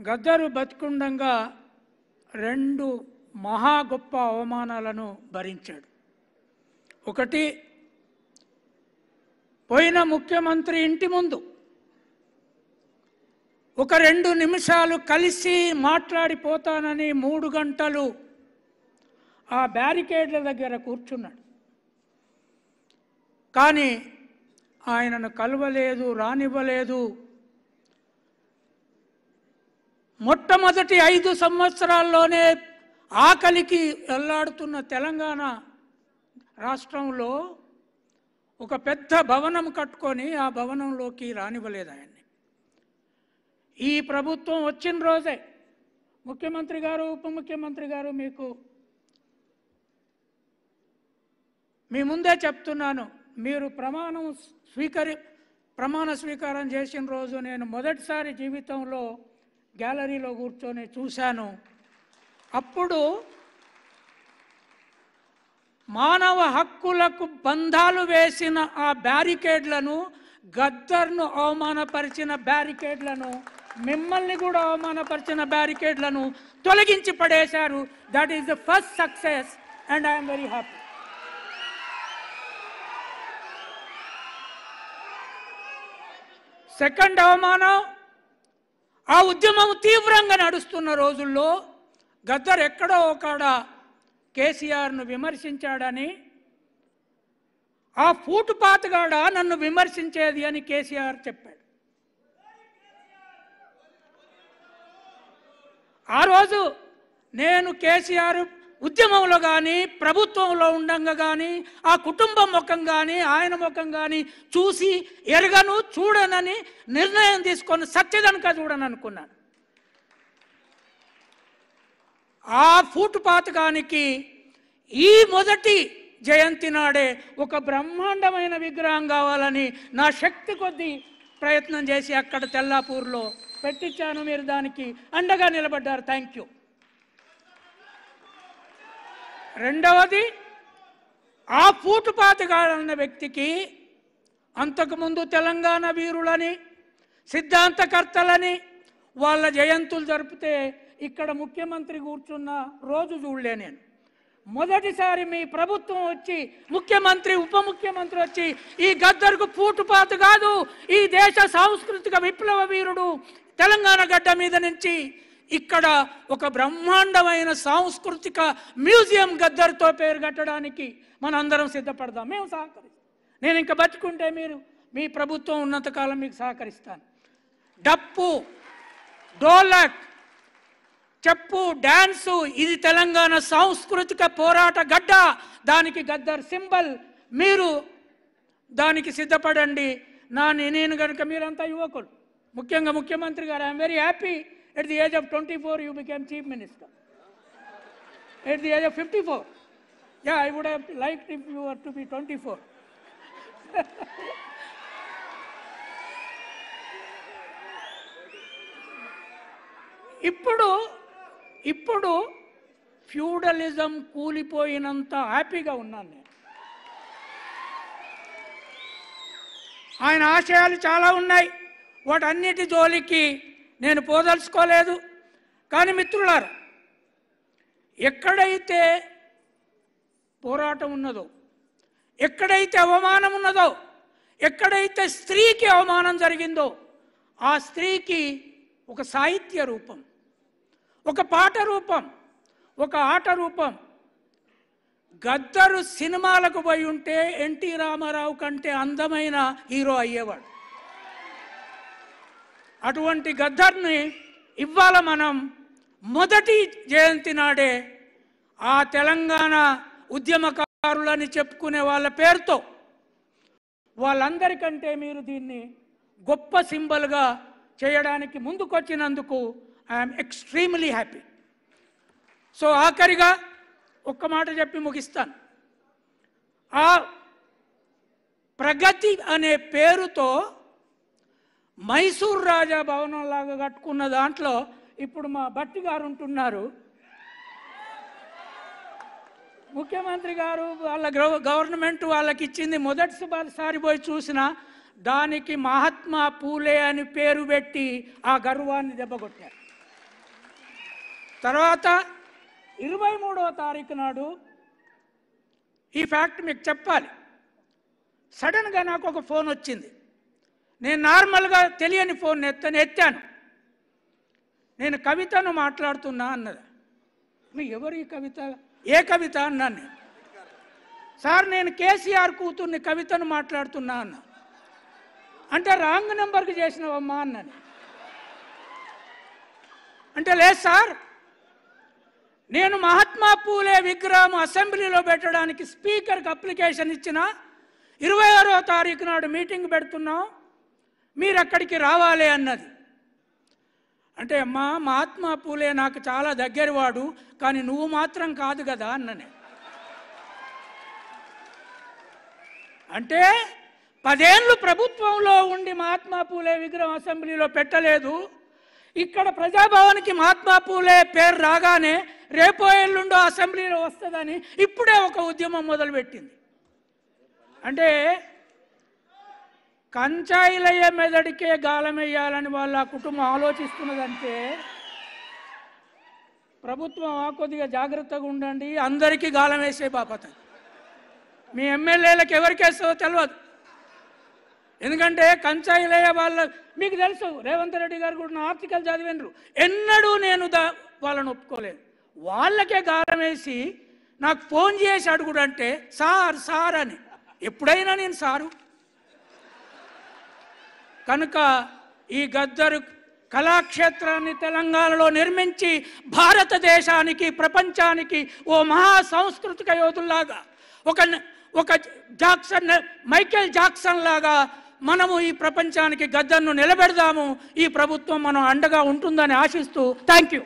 గద్దరు బతికుండంగా రెండు మహా గొప్ప అవమానాలను భరించాడు. ఒకటి, పోయిన ముఖ్యమంత్రి ఇంటి ముందు ఒక 2 నిమిషాలు కలిసి మాట్లాడిపోతానని 3 గంటలు ఆ బ్యారికేడ్ల దగ్గర కూర్చున్నాడు. కానీ ఆయనను కలవలేదు, రానివ్వలేదు. మొట్టమొదటి 5 సంవత్సరాల్లోనే ఆకలికి అల్లాడుతున్న తెలంగాణ రాష్ట్రంలో ఒక పెద్ద భవనం కట్టుకొని ఆ భవనంలోకి రానివ్వలేదు ఆయన్ని. ఈ ప్రభుత్వం వచ్చిన రోజే ముఖ్యమంత్రి గారు, ఉప ముఖ్యమంత్రి గారు, మీ ముందే చెప్తున్నాను, మీరు ప్రమాణ స్వీకారం చేసిన రోజు నేను మొదటిసారి జీవితంలో గ్యాలరీలో కూర్చొని చూశాను. అప్పుడు మానవ హక్కులకు బంధాలు వేసిన ఆ బ్యారికేడ్లను, గద్దర్ను అవమానపరిచిన బ్యారికేడ్లను, మిమ్మల్ని కూడా అవమానపరిచిన బ్యారికేడ్లను తొలగించి పడేశారు. That is the first success and I'm very happy. Second అవమానం, ఆ ఉద్యమం తీవ్రంగా నడుస్తున్న రోజుల్లో గద్దర్ ఎక్కడో ఒకడ కేసీఆర్ను విమర్శించాడని, ఆ ఫూటుపాతగాడ నన్ను విమర్శించేది అని కేసీఆర్ చెప్పాడు. ఆ రోజు నేను కేసీఆర్ ఉద్యమంలో కానీ ప్రభుత్వంలో ఉండంగా కానీ ఆ కుటుంబం ముఖం కానీ ఆయన ముఖం కానీ చూసి ఎరగను, చూడనని నిర్ణయం తీసుకొని సత్యదనక చూడను అనుకున్నాను. ఆ ఫూటుపాతకానికి ఈ మొదటి జయంతి నాడే ఒక బ్రహ్మాండమైన విగ్రహం కావాలని నా శక్తి కొద్దీ ప్రయత్నం చేసి అక్కడ తెల్లాపూర్లో పెట్టించాను. మీరు దానికి అండగా నిలబడ్డారు. Thank you. రెండవది, ఆ ఫూటుపాతగాడన్న వ్యక్తికి అంతకుముందు తెలంగాణ వీరులని, సిద్ధాంతకర్తలని వాళ్ళ జయంతులు జరిపితే ఇక్కడ ముఖ్యమంత్రి కూర్చున్న రోజు చూడలే నేను. మొదటిసారి మీ ప్రభుత్వం వచ్చి ముఖ్యమంత్రి, ఉప ముఖ్యమంత్రి వచ్చి ఈ గద్దర్కు ఫూటుపాత కాదు, ఈ దేశ సాంస్కృతిక విప్లవ వీరుడు, తెలంగాణ గడ్డ మీద నుంచి ఇక్కడ ఒక బ్రహ్మాండమైన సాంస్కృతిక మ్యూజియం గద్దర్తో పేరు కట్టడానికి మనందరం సిద్ధపడదాం. మేము సహకరిస్తాం. నేను ఇంకా బతుకుంటే మీ ప్రభుత్వం ఉన్నంతకాలం మీకు సహకరిస్తాను. డప్పు, డోలక్, చెప్పు, డ్యాన్సు, ఇది తెలంగాణ సాంస్కృతిక పోరాట గడ్డ. దానికి గద్దర్ సింబల్. మీరు దానికి సిద్ధపడండి. నేను కనుక, మీరంతా యువకులు, ముఖ్యంగా ముఖ్యమంత్రి గారు, I'm very happy. At the age of 24, you became chief minister. At the age of 54, yeah, I would have liked if you were to be 24. ఇప్పుడు ఫ్యూడలిజం కూలిపోయినంత హ్యాపీగా ఉన్నాను నేను. ఆయన ఆశయాలు చాలా ఉన్నాయి, వాటన్నిటి జోలికి నేను పోదలుచుకోలేదు. కానీ మిత్రులారా, ఎక్కడైతే పోరాటం ఉన్నదో, ఎక్కడైతే అవమానం ఉన్నదో, ఎక్కడైతే స్త్రీకి అవమానం జరిగిందో, ఆ స్త్రీకి ఒక సాహిత్య రూపం, ఒక పాట రూపం, ఒక ఆట రూపం. గద్దరు సినిమాలకు పోయి ఉంటే ఎన్టీ రామారావు కంటే అందమైన హీరో అయ్యేవాడు. అటువంటి గద్దర్ని ఇవాళ మనం మొదటి జయంతి నాడే ఆ తెలంగాణ ఉద్యమకారులని చెప్పుకునే వాళ్ళ పేరుతో వాళ్ళందరికంటే మీరు దీన్ని గొప్ప సింబల్గా చేయడానికి ముందుకొచ్చినందుకు ఐఎమ్ ఎక్స్ట్రీమ్లీ హ్యాపీ. సో ఆఖరిగా ఒక్క మాట చెప్పి ముగిస్తాను. ఆ ప్రగతి అనే పేరుతో మైసూర్ రాజా భవనం లాగా కట్టుకున్న దాంట్లో ఇప్పుడు మా భట్టి గారు ఉంటున్నారు. ముఖ్యమంత్రి గారు వాళ్ళ గవర్నమెంట్ వాళ్ళకి ఇచ్చింది. మొదటిసారి పోయి చూసిన దానికి మహాత్మా పూలే అని పేరు పెట్టి ఆ గర్వాన్ని దెబ్బకొట్టారు. తర్వాత 23వ తారీఖు నాడు ఈ ఫ్యాక్ట్ మీకు చెప్పాలి. సడన్గా నాకు ఒక ఫోన్ వచ్చింది. నేను నార్మల్గా తెలియని ఫోన్ ఎత్తాను. నేను కవితను మాట్లాడుతున్నా అన్నది. ఎవరు ఈ కవిత? ఏ కవిత అన్నాను నేను. సార్ నేను కేసీఆర్ కూతుర్ని కవితను మాట్లాడుతున్నా అన్న. అంటే రాంగ్ నెంబర్కి చేసినవమ్మా అన్నాను. అంటే లేదు సార్, నేను మహాత్మా పూలే విగ్రహం అసెంబ్లీలో పెట్టడానికి స్పీకర్కి అప్లికేషన్ ఇచ్చిన 26వ తారీఖు నాడు మీటింగ్ పెడుతున్నాం, మీరు అక్కడికి రావాలి అన్నది. అంటే అమ్మా మహాత్మా పూలే నాకు చాలా దగ్గరవాడు, కానీ నువ్వు మాత్రం కాదు కదా అన్ననే. అంటే 10 ఏళ్ళు ప్రభుత్వంలో ఉండి మహాత్మా పూలే విగ్రహం అసెంబ్లీలో పెట్టలేదు. ఇక్కడ ప్రజాభవన్కి మహాత్మా పూలే పేరు రాగానే రేపో ఎల్లుండో అసెంబ్లీలో వస్తుందని ఇప్పుడే ఒక ఉద్యమం మొదలుపెట్టింది. అంటే కంచాయిలయ్య మెదడికే గాలమేయాలని వాళ్ళ కుటుంబం ఆలోచిస్తున్నదంటే ప్రభుత్వం కొద్దిగా జాగ్రత్తగా ఉండండి, అందరికీ గాలం వేసే బాపత. మీ ఎమ్మెల్యేలకు ఎవరికేసో తెలియదు. ఎందుకంటే కంచాయిలయ్య వాళ్ళ మీకు తెలుసు, రేవంత్ రెడ్డి గారు కూడా ఆర్టికల్ చదివినరు. ఎన్నడూ నేను వాళ్ళని ఒప్పుకోలేదు. వాళ్ళకే గాలం వేసి నాకు ఫోన్ చేసి అడుగుడంటే సార్ సార్ అని. ఎప్పుడైనా నేను సారు. కనుక ఈ గద్దరు కళాక్షేత్రాన్ని తెలంగాణలో నిర్మించి భారతదేశానికి ప్రపంచానికి ఓ మహా సాంస్కృతిక యోధుల్లాగా ఒక మైకేల్ జాక్సన్ లాగా మనము ఈ ప్రపంచానికి గద్దర్ను నిలబెడదాము. ఈ ప్రభుత్వం మనం అండగా ఉంటుందని ఆశిస్తూ థ్యాంక్ యూ.